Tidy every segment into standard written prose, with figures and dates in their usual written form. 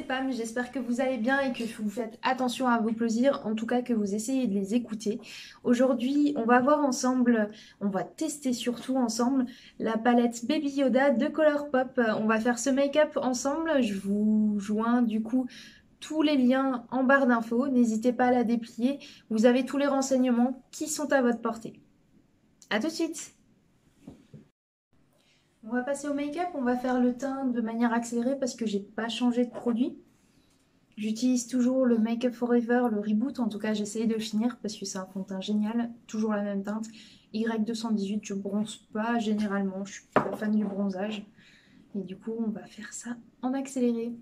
Pam, j'espère que vous allez bien et que vous faites attention à vos plaisirs, en tout cas que vous essayez de les écouter. Aujourd'hui, on va voir ensemble, on va tester surtout ensemble la palette Baby Yoda de Colourpop. On va faire ce make-up ensemble, je vous joins du coup tous les liens en barre d'infos, n'hésitez pas à la déplier, vous avez tous les renseignements qui sont à votre portée. A tout de suite! On va passer au make-up, on va faire le teint de manière accélérée parce que j'ai pas changé de produit. J'utilise toujours le Make Up Forever, le Reboot, en tout cas j'essaye de le finir parce que c'est un fond de teint génial, toujours la même teinte. Y218, je bronze pas généralement, je suis pas fan du bronzage. Et du coup on va faire ça en accéléré.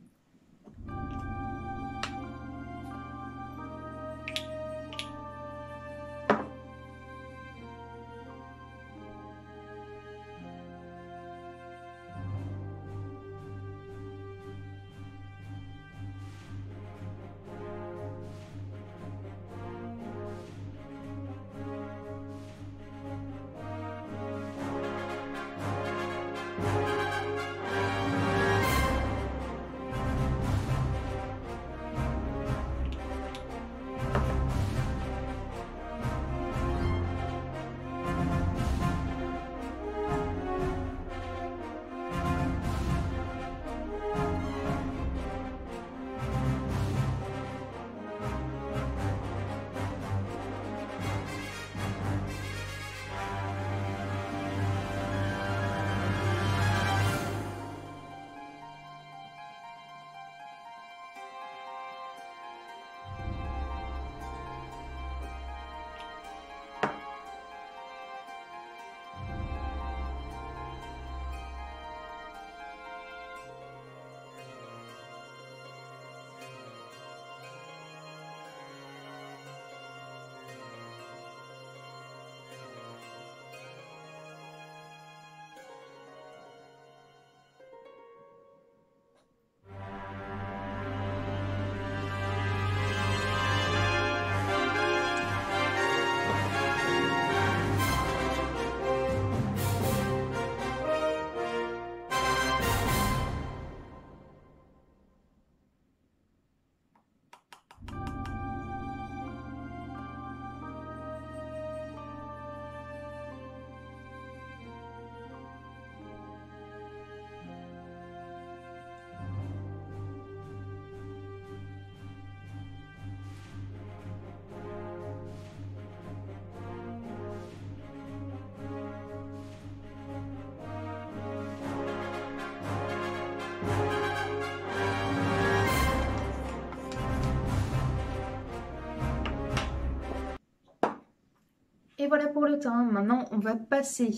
Et voilà pour le teint. Maintenant, on va passer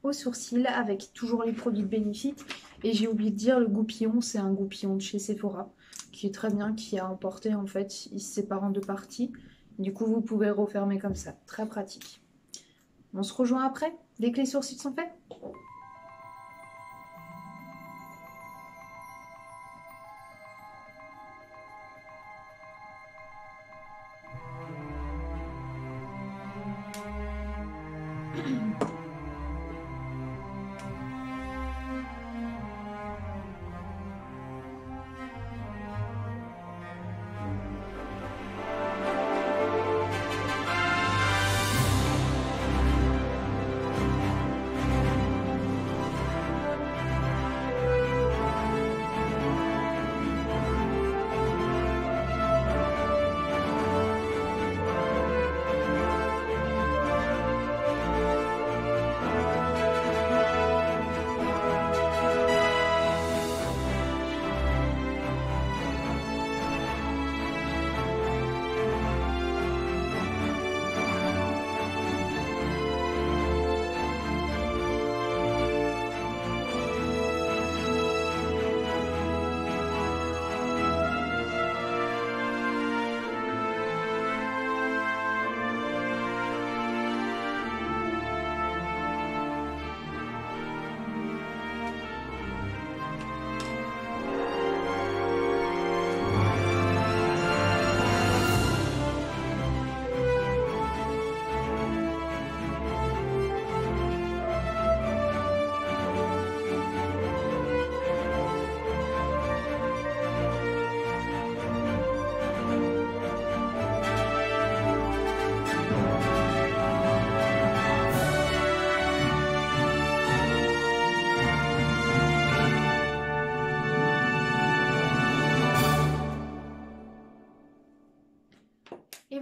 aux sourcils avec toujours les produits de Benefit. Et j'ai oublié de dire, le goupillon, c'est un goupillon de chez Sephora qui est très bien, qui a emporté en fait, il se sépare en deux parties. Du coup, vous pouvez le refermer comme ça. Très pratique. On se rejoint après, dès que les sourcils sont faits.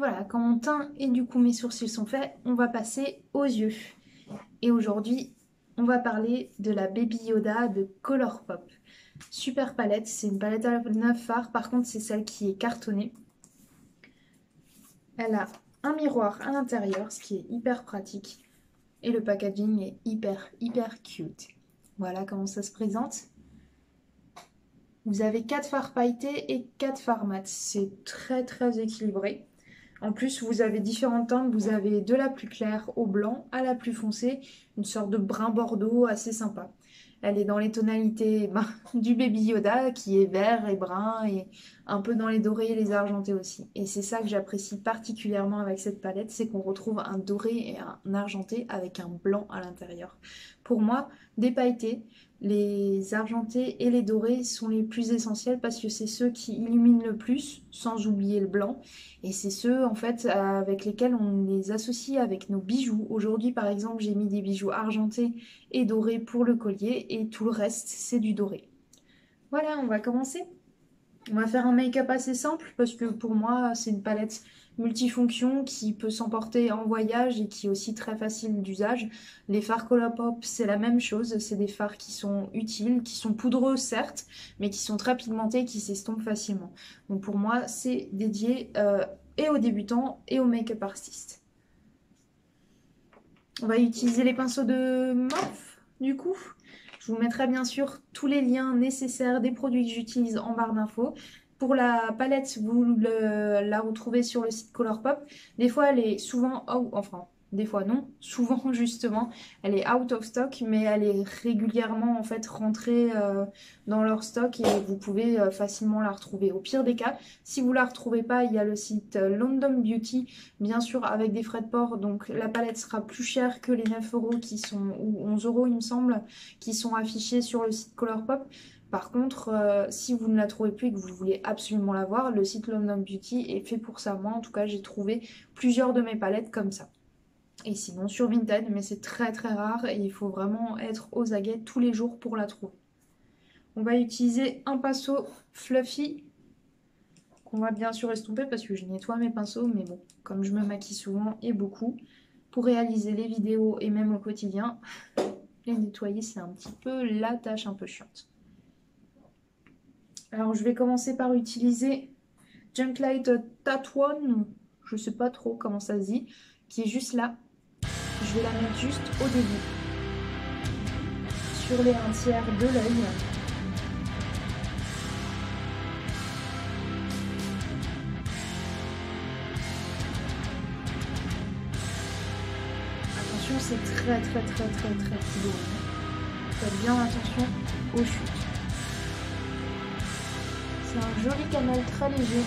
voilà, quand mon teint et du coup mes sourcils sont faits, on va passer aux yeux. Et aujourd'hui, on va parler de la Baby Yoda de Colourpop. Super palette, c'est une palette à 9 fards, par contre c'est celle qui est cartonnée. Elle a un miroir à l'intérieur, ce qui est hyper pratique. Et le packaging est hyper cute. Voilà comment ça se présente. Vous avez 4 fards pailletés et 4 fards mat. C'est très équilibré. En plus, vous avez différentes teintes. Vous avez de la plus claire au blanc à la plus foncée. Une sorte de brun bordeaux assez sympa. Elle est dans les tonalités du Baby Yoda qui est vert et brun et un peu dans les dorés et les argentés aussi. Et c'est ça que j'apprécie particulièrement avec cette palette, c'est qu'on retrouve un doré et un argenté avec un blanc à l'intérieur. Pour moi, des pailletés, les argentés et les dorés sont les plus essentiels parce que c'est ceux qui illuminent le plus, sans oublier le blanc. Et c'est ceux en fait avec lesquels on les associe avec nos bijoux. Aujourd'hui par exemple j'ai mis des bijoux argentés et dorés pour le collier et tout le reste c'est du doré. Voilà, on va commencer. On va faire un make-up assez simple parce que pour moi c'est une palette multifonction qui peut s'emporter en voyage et qui est aussi très facile d'usage. Les fards Colourpop c'est la même chose, c'est des fards qui sont utiles, qui sont poudreux certes, mais qui sont très pigmentés et qui s'estompent facilement. Donc pour moi c'est dédié et aux débutants et aux make-up artistes. On va utiliser les pinceaux de Morphe du coup. Je vous mettrai bien sûr tous les liens nécessaires des produits que j'utilise en barre d'infos. Pour la palette, vous la retrouvez sur le site Colourpop. Des fois, elle est souvent, enfin, des fois non, souvent justement, elle est out of stock, mais elle est régulièrement en fait rentrée dans leur stock et vous pouvez facilement la retrouver. Au pire des cas, si vous la retrouvez pas, il y a le site London Beauty, bien sûr avec des frais de port, donc la palette sera plus chère que les 9 € qui sont, ou 11 € il me semble, qui sont affichés sur le site Colourpop. Par contre, si vous ne la trouvez plus et que vous voulez absolument la voir, le site London Beauty est fait pour ça. Moi, en tout cas, j'ai trouvé plusieurs de mes palettes comme ça. Et sinon, sur Vinted, mais c'est très rare et il faut vraiment être aux aguets tous les jours pour la trouver. On va utiliser un pinceau fluffy qu'on va bien sûr estomper parce que je nettoie mes pinceaux, mais bon, comme je me maquille souvent et beaucoup, pour réaliser les vidéos et même au quotidien, les nettoyer c'est un petit peu la tâche un peu chiante. Alors je vais commencer par utiliser Junk Light Tatouane, je sais pas trop comment ça se dit, qui est juste là. Je vais la mettre juste au début, sur les 1/3 de l'œil. Attention, c'est très poudreux. Faites bien attention aux chutes. C'est un joli cannelle très léger.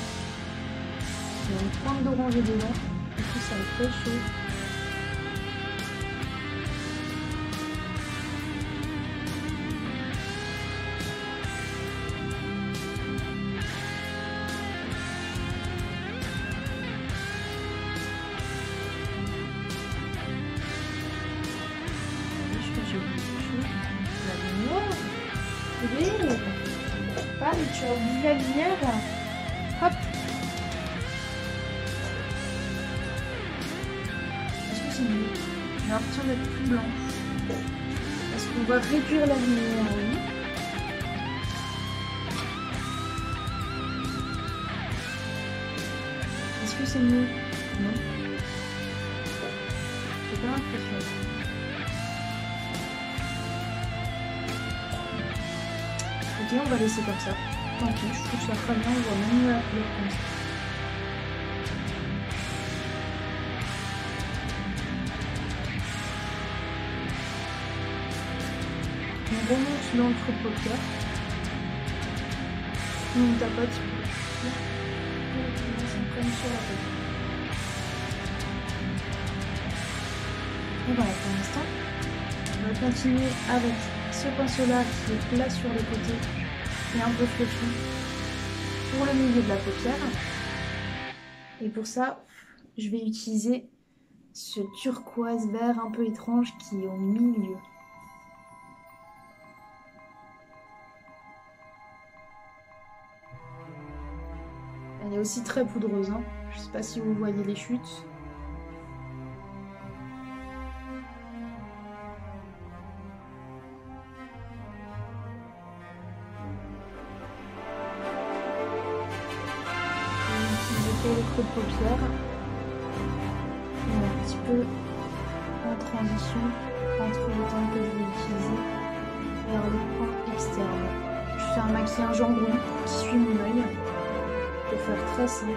Il y a une pointe d'oranger dedans. Du coup, ça est très chaud. Ah, mais tu as oublié la lumière. Hop. Est-ce que c'est mieux? J'ai l'impression d'être plus blanche. Est-ce qu'on va réduire la lumière? Oui. Est-ce que c'est mieux? Non. J'ai pas l'impression. Ok, on va laisser comme ça. Tant pis, je trouve ça très bien, on voit même la couleur comme ça. On remonte dans le creux de paupière. On tapote. On s'imprègne sur la peau. Et voilà pour l'instant. On va continuer avec ce pinceau-là qui est plat sur les côtés et un peu fluffy pour le milieu de la paupière. Et pour ça, je vais utiliser ce turquoise vert un peu étrange qui est au milieu. Elle est aussi très poudreuse, hein. Je sais pas si vous voyez les chutes. Pour le creux de paupière, et un petit peu en transition entre le temps que je vais utiliser vers le point externe. Je fais un maquillage en rond qui suit mon œil pour faire très simple.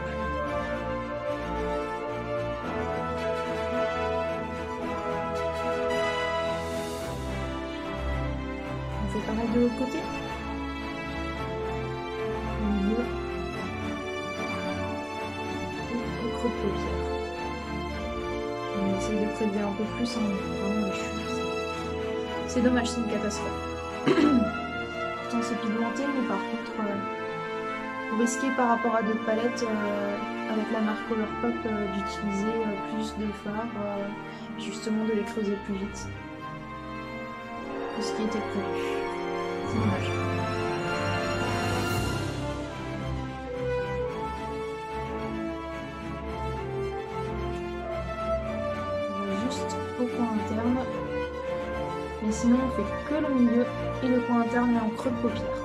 On fait pareil de l'autre côté. Au milieu. De paupières. On essaye de prélever un peu plus vraiment les chutes. C'est dommage, c'est une catastrophe. Pourtant c'est pigmenté, mais par contre vous risquez par rapport à d'autres palettes avec la marque Colourpop d'utiliser plus de fard, justement de les creuser plus vite que ce qui était prévu. C'est dommage. Au coin interne, mais sinon on fait que le milieu et le coin interne est en creux de paupière.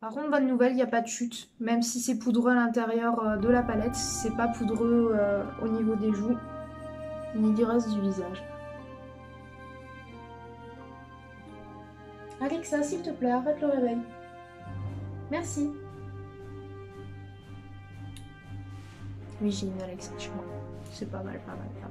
Par contre, bonne nouvelle, il n'y a pas de chute, même si c'est poudreux à l'intérieur de la palette, c'est pas poudreux au niveau des joues ni du reste du visage. Alexa, s'il te plaît, arrête le réveil. Merci. Oui, j'ai une Alexa chez moi. C'est pas mal, pas mal, pas mal.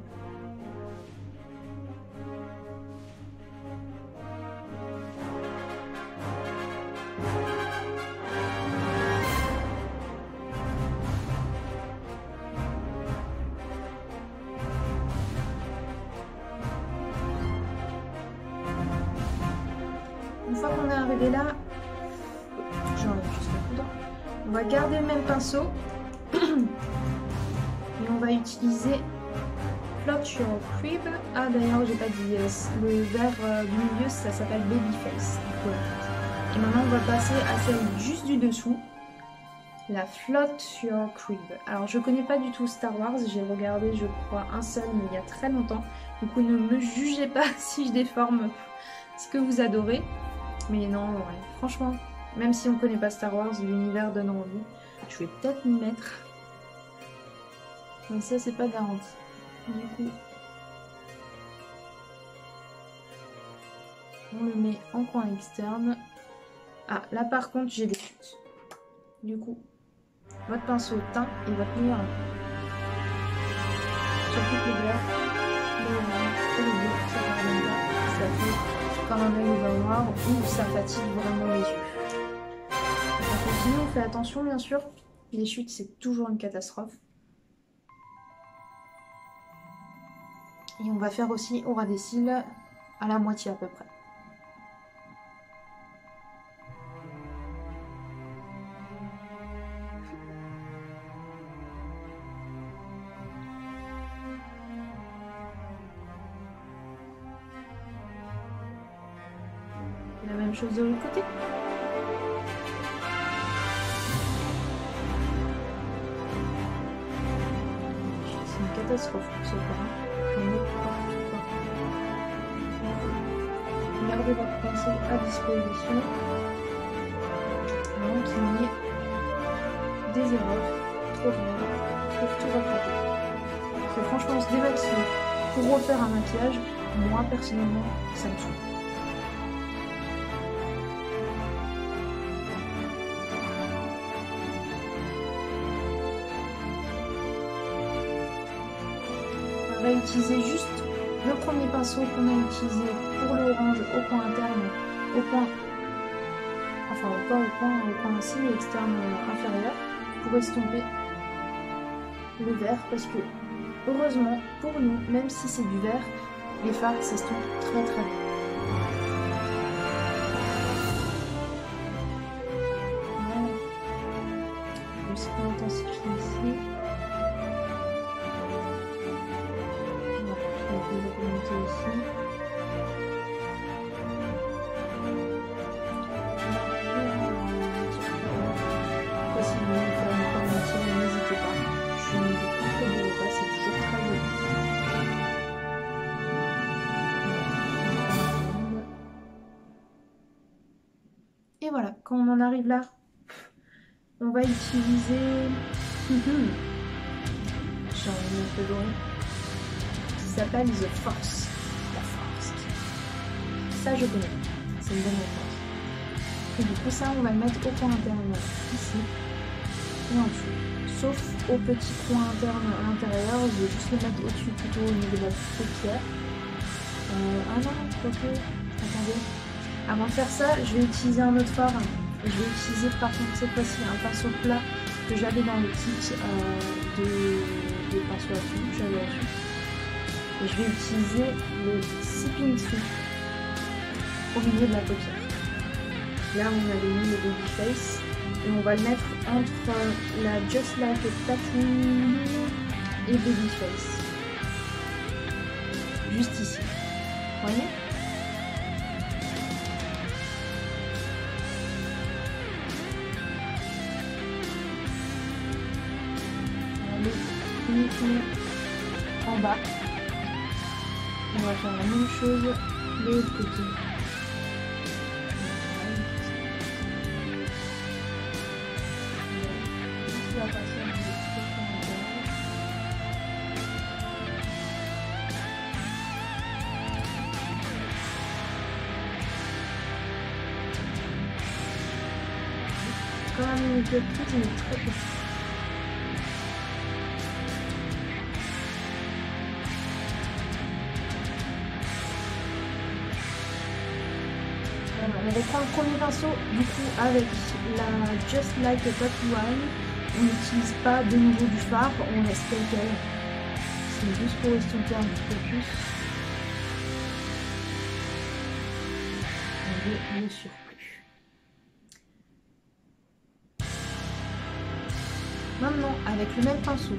Une fois qu'on est arrivé là, j'enlève juste la poudre. On va garder le même pinceau et on va utiliser Plot Your Crib. Ah d'ailleurs j'ai pas dit, le vert du milieu ça s'appelle Babyface. Et maintenant on va passer à celle juste du dessous, la Plot Your Crib. Alors je connais pas du tout Star Wars, j'ai regardé je crois un seul mais il y a très longtemps. Du coup ne me jugez pas si je déforme ce que vous adorez. Mais non, ouais, franchement, même si on connaît pas Star Wars, l'univers donne envie. Je vais peut-être m'y mettre. Mais ça, c'est pas garanti. Du coup, on le met en coin externe. Ah, là par contre, j'ai des chutes. Du coup, votre pinceau teint est votre meilleur ami. Surtout que le vert, le orange et le bleu, ça pardonne pas. Ça fait comme un œil au vin noir où ça fatigue vraiment les yeux. On continue, on fait attention bien sûr. Les chutes c'est toujours une catastrophe. Et on va faire aussi au ras des cils à la moitié à peu près. La même chose de l'autre côté. C'est une catastrophe pour ce point. J'en ai partout. Gardez votre pinceau à disposition. Avant qu'il n'y ait des erreurs trop grandes pour tout rattraper. Parce que franchement, se démaquiller pour refaire un maquillage, moi personnellement, ça me saoule. On va utiliser juste le premier pinceau qu'on a utilisé pour le orange au coin interne, au coin cils externe inférieur pour estomper le vert parce que heureusement pour nous, même si c'est du vert, les fards s'estompent très très bien. On intensifie ici. Voilà, on va remonter ici. Si vous voulez faire une formation, n'hésitez pas. Je ne vous contredirez pas, c'est toujours très joli. Et voilà, quand on en arrive là, on va utiliser j'ai envie de me doré qui s'appelle The Force. La force. Ça je connais, c'est une bonne réponse. Et du coup ça on va le mettre au coin interne ici et en dessous. Sauf au petit coin interne à l'intérieur, je vais juste le mettre au-dessus plutôt au niveau de la paupière. Ah non, quoique, attendez. Avant de faire ça, je vais utiliser un autre fard. Je vais utiliser par contre cette fois-ci un pinceau plat que j'avais dans le kit de pinceau à tube que j'avais reçu. Et je vais utiliser le Sipping Soup au milieu de la paupière. Là on avait mis le Baby Face et on va le mettre entre la Just Like a Tattoo et Baby Face. Juste ici. Vous voyez ? Uniquement en bas. On va faire la même chose de l'autre côté. Quand même une petite, mais très petite. On va prendre le premier pinceau, du coup avec la Just Like a Tattoo Line, on n'utilise pas de nouveau du fard, on laisse tel quel. C'est juste pour estomper un petit peu plus. On veut le surplus. Maintenant, avec le même pinceau,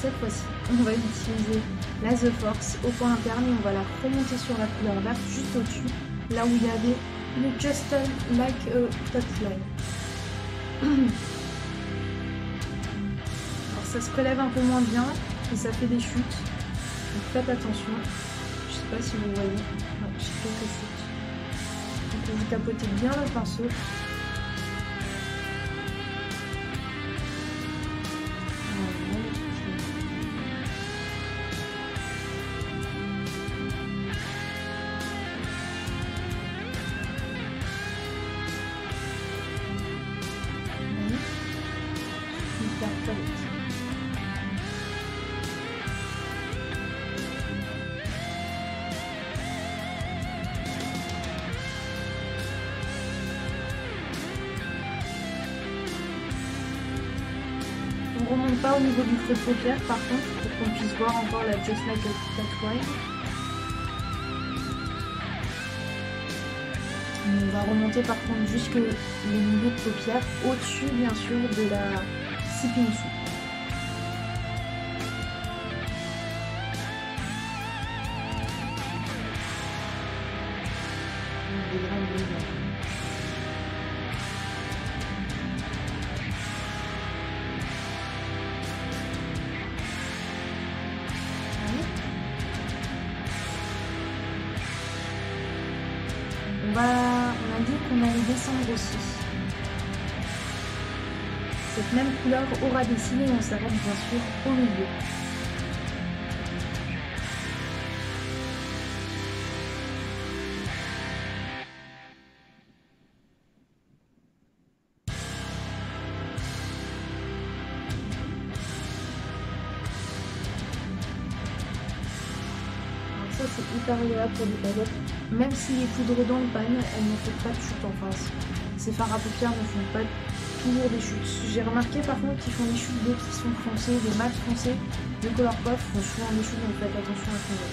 cette fois-ci, on va utiliser la The Force au point interne et on va la remonter sur la couleur verte juste au-dessus, là où il y avait le Just Like a Tattoo Line. Alors ça se prélève un peu moins bien et ça fait des chutes. Donc faites attention. Je sais pas si vous voyez. Ouais, j'ai quelques chutes. Donc vous tapotez bien le pinceau. On ne remonte pas au niveau du creux de paupière par contre pour qu'on puisse voir encore la Just Like a Tattoo Line. On va remonter par contre jusque le milieu de paupière, au-dessus bien sûr de la Sipping Soup. On a dit qu'on allait descendre aussi. Cette même couleur aura dessiné et on s'arrête bien sûr au milieu. Alors ça c'est hyper agréable pour des palettes. Même si les poudres dans le pan, elles ne font pas de chute en face. Ces fards à paupières ne font pas toujours des chutes. J'ai remarqué par contre qu'ils font des chutes d'eau qui sont foncées, des mats foncés. Les Colourpop font souvent des chutes, donc faites attention à ce niveau.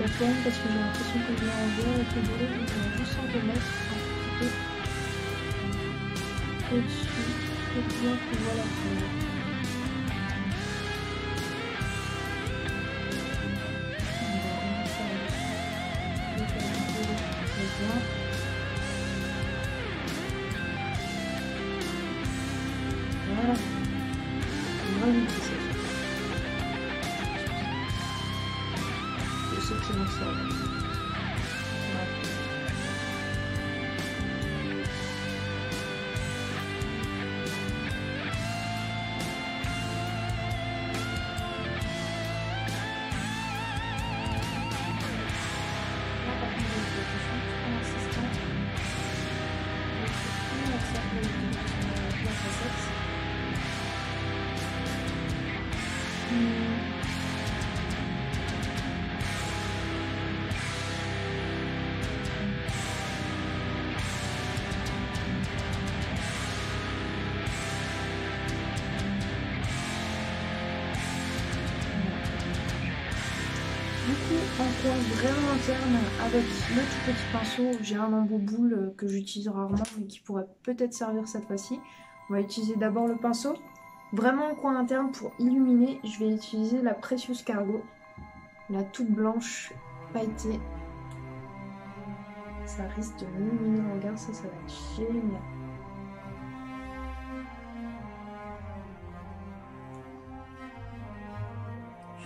plateforme parce que j'ai l'impression que je vais en voir avec le boulot, donc on va juste s'en remettre un petit peu au-dessus pour bien qu'on voit la couleur. Voilà. Vraiment c'est ça. Je sais qu'ils vont ça. Du coup, en coin vraiment interne, avec le tout petit pinceau, j'ai un embout boule que j'utilise rarement mais qui pourrait peut-être servir cette fois-ci. On va utiliser d'abord le pinceau. Vraiment en coin interne, pour illuminer, je vais utiliser la Precious Cargo, la toute blanche pailletée. Ça risque de m'illuminer le regard, ça va être génial.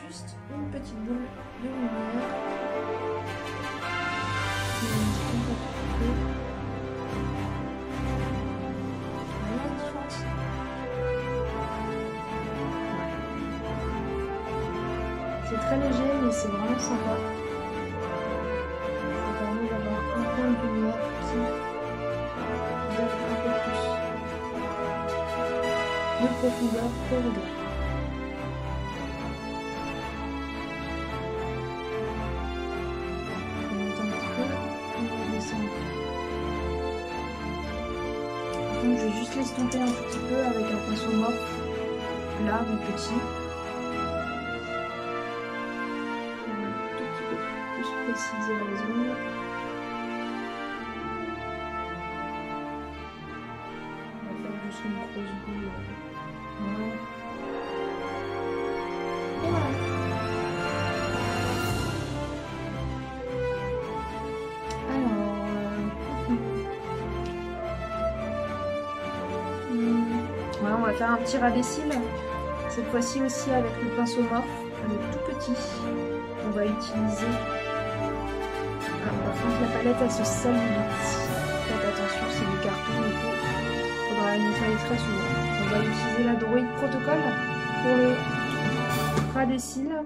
Juste une petite boule de lumière. C'est très léger, mais c'est vraiment sympa. Ça permet d'avoir un point de lumière qui donne un peu plus de profondeur au regard. Donc je vais juste l'estomper un tout petit peu avec un pinceau morphe, là, mon petit. On va un tout petit peu plus préciser la zone. On va faire juste une grosse boule. Voilà. Et voilà. Voilà, on va faire un petit ras des cils, cette fois-ci aussi avec le pinceau morphe, le tout petit. On va utiliser... Ah, par contre la palette elle se salit vite. Faites attention, c'est du carton, du coup il faudra la nettoyer très souvent. On va utiliser la Droid Protocol pour le ras des cils.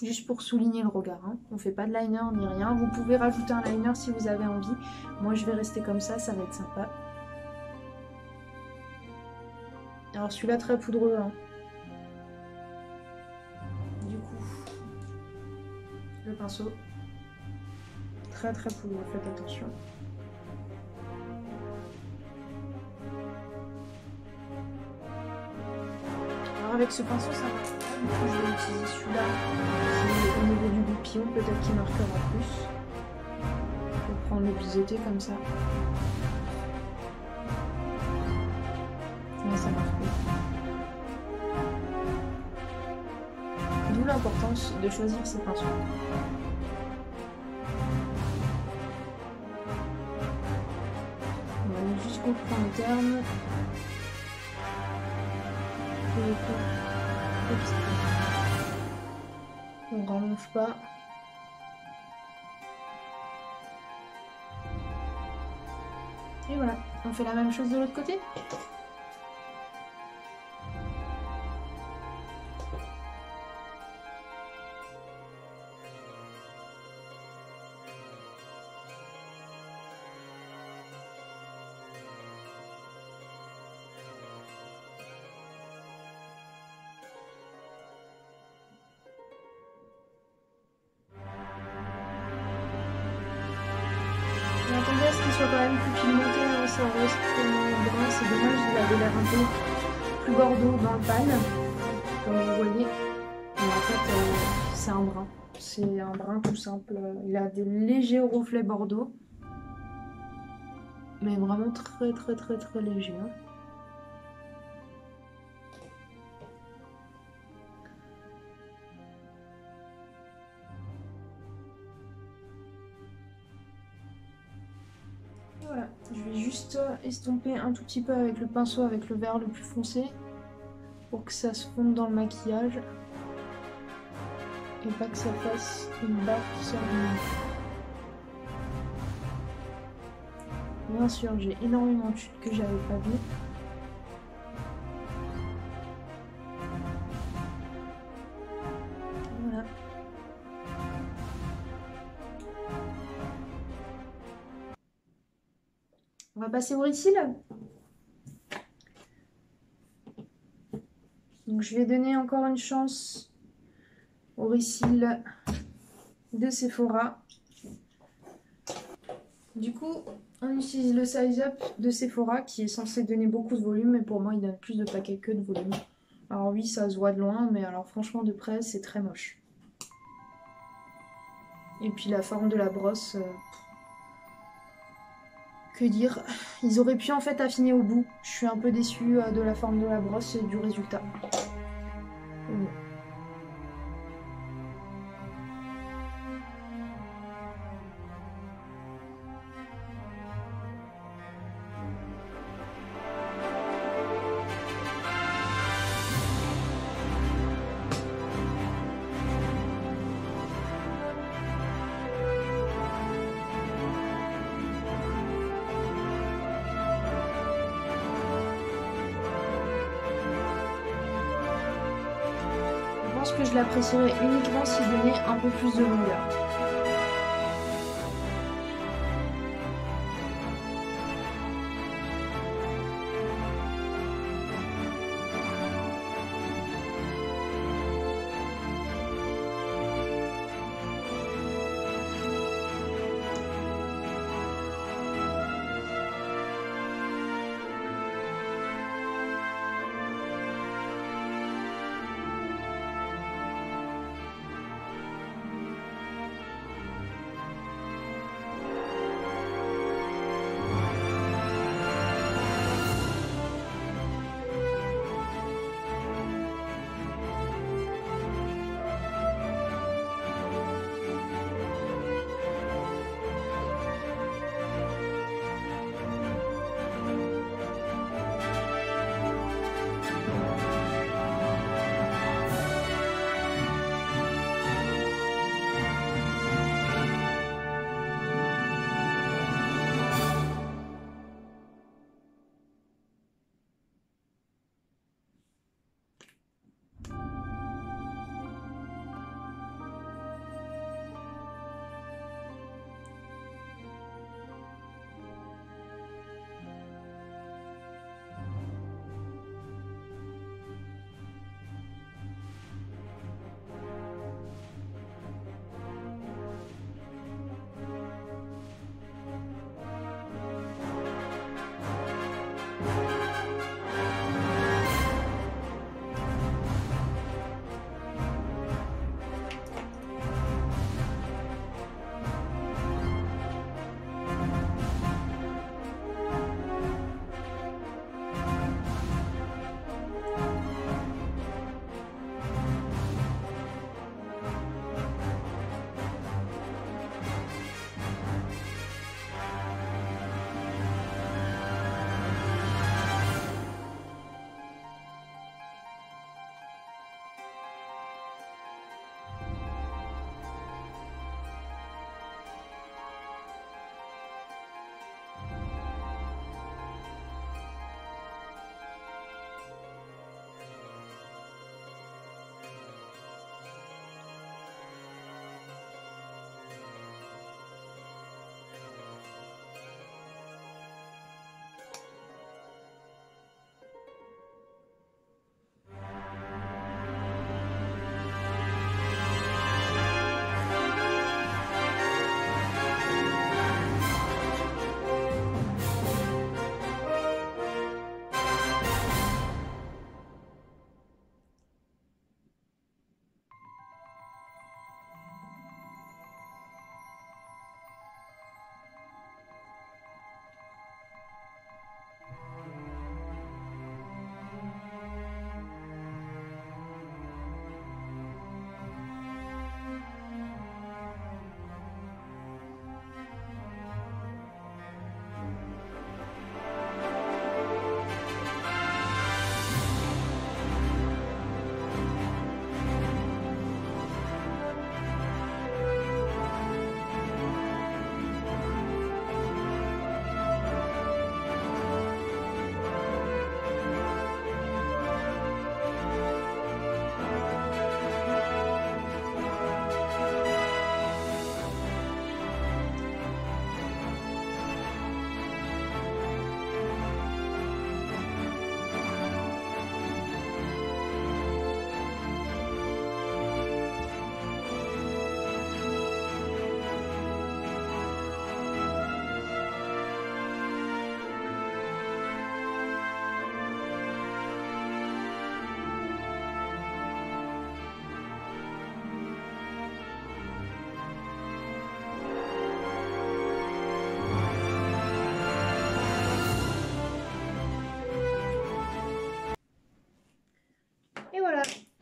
Juste pour souligner le regard, hein. On fait pas de liner ni rien. Vous pouvez rajouter un liner si vous avez envie. Moi je vais rester comme ça va être sympa. Alors celui-là très poudreux, hein. Du coup, le pinceau, très poudreux, faites attention. Alors avec ce pinceau ça va. Du coup, je vais utiliser celui-là au niveau du goupillon, peut-être qu'il marquera plus. Je vais prendre le biseauté comme ça. Ouais, ça marque plus. D'où l'importance de choisir ses pinceaux. On va aller jusqu'au point interne. On rallonge pas. Et voilà, on fait la même chose de l'autre côté. J'attendais à ce qu'il soit quand même plus pigmenté, hein, ça reste brun, c'est dommage, il avait l'air un peu plus bordeaux dans le pan, comme vous voyez. Mais en fait, c'est un brun. C'est un brun tout simple. Il a des légers reflets bordeaux. Mais vraiment très très très très léger. Hein. Voilà, je vais juste estomper un tout petit peu avec le pinceau, avec le vert le plus foncé, pour que ça se fonde dans le maquillage. Et pas que ça fasse une barre qui sort du nez. Bien sûr, j'ai énormément de chutes que j'avais pas vues. Voilà. On va passer au récil. Donc je vais donner encore une chance au récil de Sephora. Du coup, on utilise le Size Up de Sephora qui est censé donner beaucoup de volume, mais pour moi il donne plus de paquets que de volume. Alors oui, ça se voit de loin, mais alors franchement de près c'est très moche. Et puis la forme de la brosse, que dire? Ils auraient pu en fait affiner au bout. Je suis un peu déçue de la forme de la brosse et du résultat. Bon. Je pense que je l'apprécierais uniquement s'il donnait un peu plus de longueur.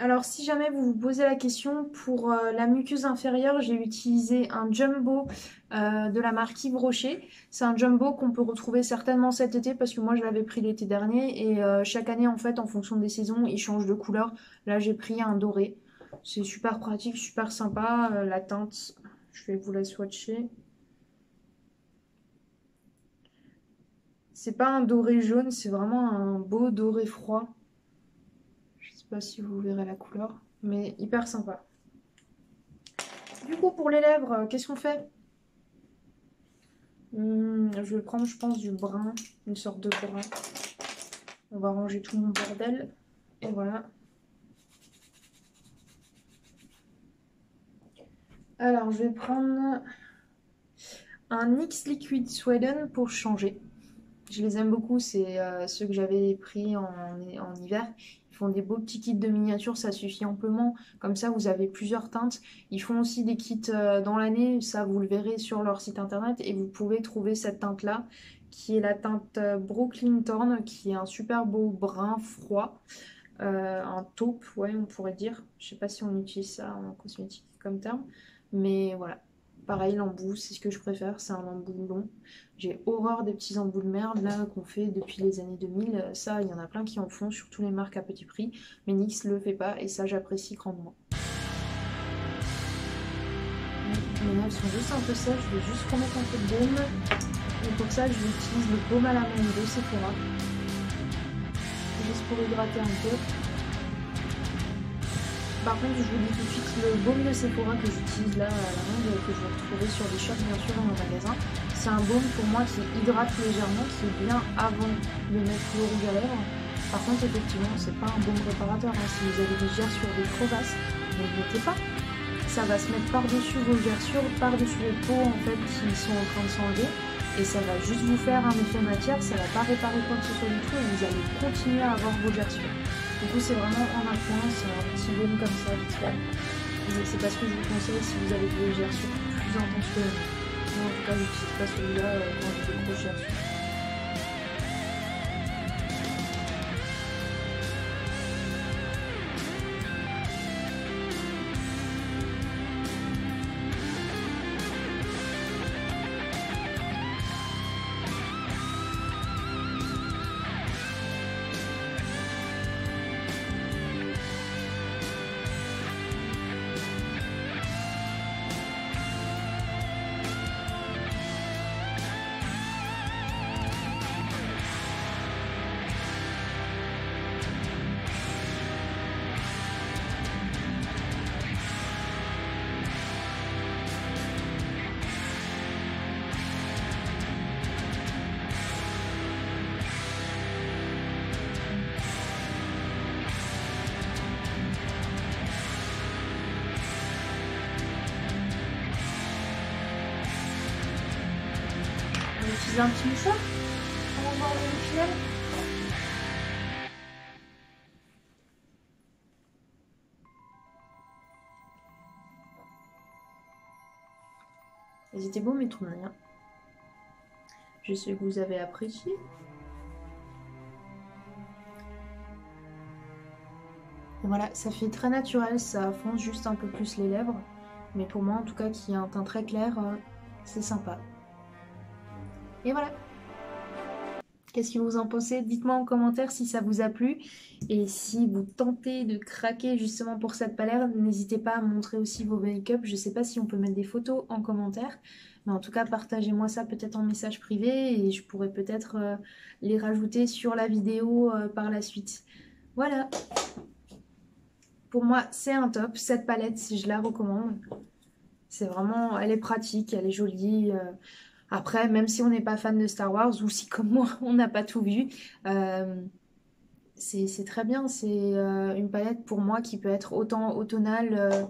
Alors si jamais vous vous posez la question, pour la muqueuse inférieure, j'ai utilisé un jumbo de la marque Yves Rocher. C'est un jumbo qu'on peut retrouver certainement cet été parce que moi je l'avais pris l'été dernier et chaque année en fait en fonction des saisons il change de couleur. Là j'ai pris un doré. C'est super pratique, super sympa. La teinte, je vais vous la swatcher. C'est pas un doré jaune, c'est vraiment un beau doré froid. Je sais pas si vous verrez la couleur, mais hyper sympa. Du coup, pour les lèvres, qu'est-ce qu'on fait? Je vais prendre, je pense, du brun, une sorte de brun. On va ranger tout mon bordel. Et voilà. Alors, je vais prendre un NYX Liquid Sweden pour changer. Je les aime beaucoup, c'est ceux que j'avais pris en hiver. Ils font des beaux petits kits de miniatures, ça suffit amplement. Comme ça, vous avez plusieurs teintes. Ils font aussi des kits dans l'année, ça vous le verrez sur leur site internet. Et vous pouvez trouver cette teinte-là, qui est la teinte Brooklyn Thorn, qui est un super beau brun froid. Un taupe, ouais, on pourrait dire. Je sais pas si on utilise ça en cosmétique comme terme. Mais voilà. Pareil, l'embout, c'est ce que je préfère, c'est un embout long. J'ai horreur des petits embouts de merde là qu'on fait depuis les années 2000. Ça, il y en a plein qui en font, surtout les marques à petit prix. Mais NYX le fait pas et ça, j'apprécie grandement. Mes lèvres sont juste un peu sèches, je vais juste remettre un peu de baume. Et pour ça, j'utilise le baume à la menthe de Sephora. Juste pour hydrater un peu. Par contre, je vous dis tout de suite, le baume de Sephora que j'utilise là à la main, que je vais retrouver sur les shops bien sûr dans mon magasin, c'est un baume pour moi qui hydrate légèrement, qui est bien avant de mettre le rouge à lèvres. Par contre, effectivement, c'est pas un baume réparateur. Hein. Si vous avez des gerçures, des crevasses, ne le mettez pas. Ça va se mettre par-dessus vos gerçures, par-dessus les peaux en fait qui sont en train de s'enlever. Et ça va juste vous faire un effet matière, ça va pas réparer quoi que ce soit du tout et vous allez continuer à avoir vos gerçures. Du coup, c'est vraiment en un point, c'est un petit baume comme ça, vite fait. C'est pas ce que je vous conseille si vous avez des gerçures plus intenses que moi. En tout cas, j'utilise pas celui-là quand j'ai des grosses gerçures. On va utiliser un petit mouchoir pour voir le final. Ils étaient beaux mes tournées. Hein. Je sais que vous avez apprécié. Et voilà, ça fait très naturel, ça fonce juste un peu plus les lèvres. Mais pour moi, en tout cas, qui a un teint très clair, c'est sympa. Et voilà. Qu'est-ce que vous en pensez? Dites-moi en commentaire si ça vous a plu. Et si vous tentez de craquer justement pour cette palette, n'hésitez pas à montrer aussi vos make-up. Je ne sais pas si on peut mettre des photos en commentaire. Mais en tout cas, partagez-moi ça peut-être en message privé. Et je pourrais peut-être les rajouter sur la vidéo par la suite. Voilà. Pour moi, c'est un top. Cette palette, si je la recommande. C'est vraiment... Elle est pratique, elle est jolie. Après, même si on n'est pas fan de Star Wars, ou si comme moi, on n'a pas tout vu, c'est très bien. C'est une palette pour moi qui peut être autant automnale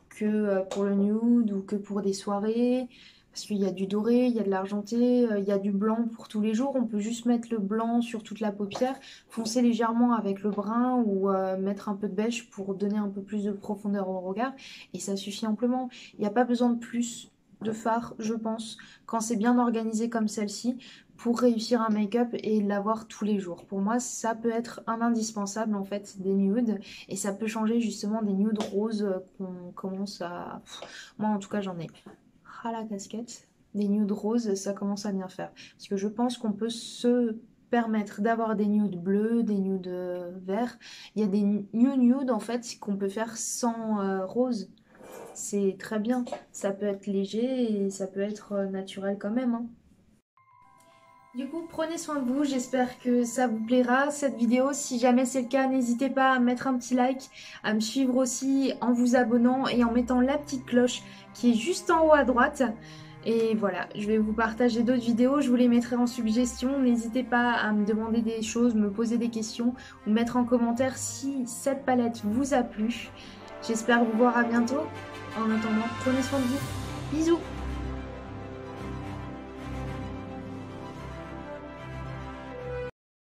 que pour le nude ou que pour des soirées. Parce qu'il y a du doré, il y a de l'argenté, il y a du blanc pour tous les jours. On peut juste mettre le blanc sur toute la paupière, foncer légèrement avec le brun ou mettre un peu de beige pour donner un peu plus de profondeur au regard. Et ça suffit amplement. Il n'y a pas besoin de plus de fard, je pense, quand c'est bien organisé comme celle-ci. pour réussir un make-up et l'avoir tous les jours. Pour moi, ça peut être un indispensable en fait des nudes et ça peut changer justement des nudes roses qu'on commence à... Moi en tout cas j'en ai ras la casquette. Des nudes roses, ça commence à bien faire. Parce que je pense qu'on peut se permettre d'avoir des nudes bleus, des nudes verts. Il y a des nudes en fait qu'on peut faire sans rose. C'est très bien. Ça peut être léger et ça peut être naturel quand même, hein. Du coup, prenez soin de vous, j'espère que ça vous plaira cette vidéo. Si jamais c'est le cas, n'hésitez pas à mettre un petit like, à me suivre aussi en vous abonnant et en mettant la petite cloche qui est juste en haut à droite. Et voilà, je vais vous partager d'autres vidéos, je vous les mettrai en suggestion. N'hésitez pas à me demander des choses, me poser des questions ou mettre en commentaire si cette palette vous a plu. J'espère vous voir à bientôt. En attendant, prenez soin de vous. Bisous!